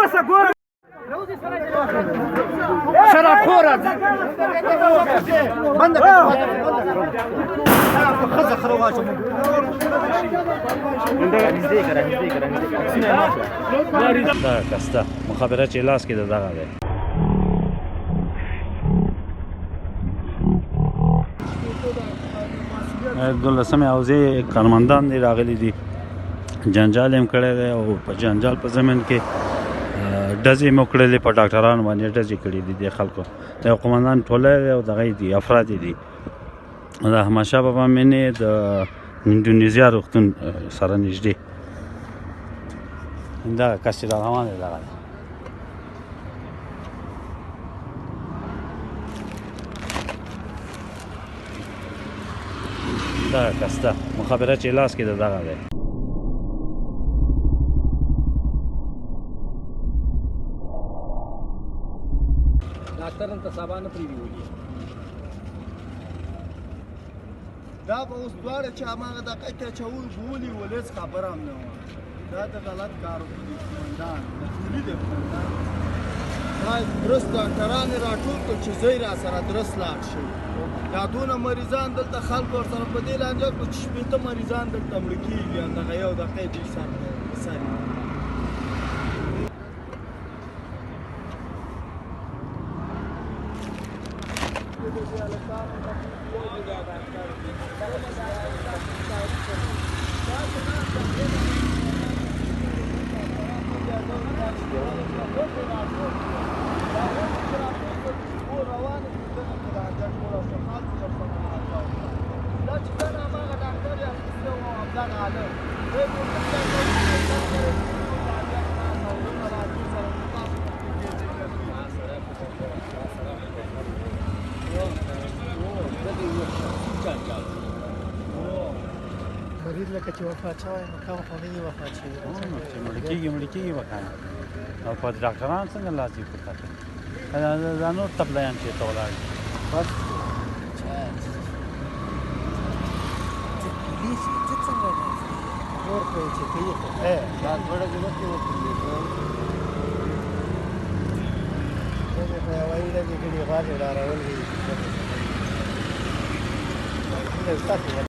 وسه ګوره شراب خوره بنده خزه خره واچوم دا کسته مخابره چې لاس کې د دغه دی دولسمې حوزې کارمندان دي راغلي دي جنجال یې هم کړی دی او په جنجال په زمین کې ډزې مو کړلې په ډاکټرانو باندې ډزې کړي دي د خلکو د یو قمندان ټولی دی او دغه دي افراد دي د احمدشاه بابا مېنې د اندونیزیا روغتون سره نږدې دغه کس چې را روان دی دغه دغه کس ته مخابره چې لاس کې د دغه دی ډاکټر نن ته سبا نه پرېږدي دا به اوس دواړه چې هماغه دقه کې اچول بولي ولې خبره هم نه وه دا د غلط کار وکړي قومندان مسؤلي دی قومندان باید درست ډاکټران یې راټول کړو چې ځای را سره درست لاړ شي دا دونه مریضان دلته خلک ورسره په دې لانجه کړو چې شپېته مریضان دلته مړه کېږي همدغه یو دقه یې دوی سر مریض لکه چې وفات شوی نو کوم خو نه وي وفات شوي چې مړه کېږي به که نه او په ډاکټران څنګه لاس دي پورته کوي دا نور تبلیان چې ته ولاړ دي بس نور خو یې چې کوي خو دا دوړه دې وکړي خو هوایي ډزې کړي غاړې ډارول دي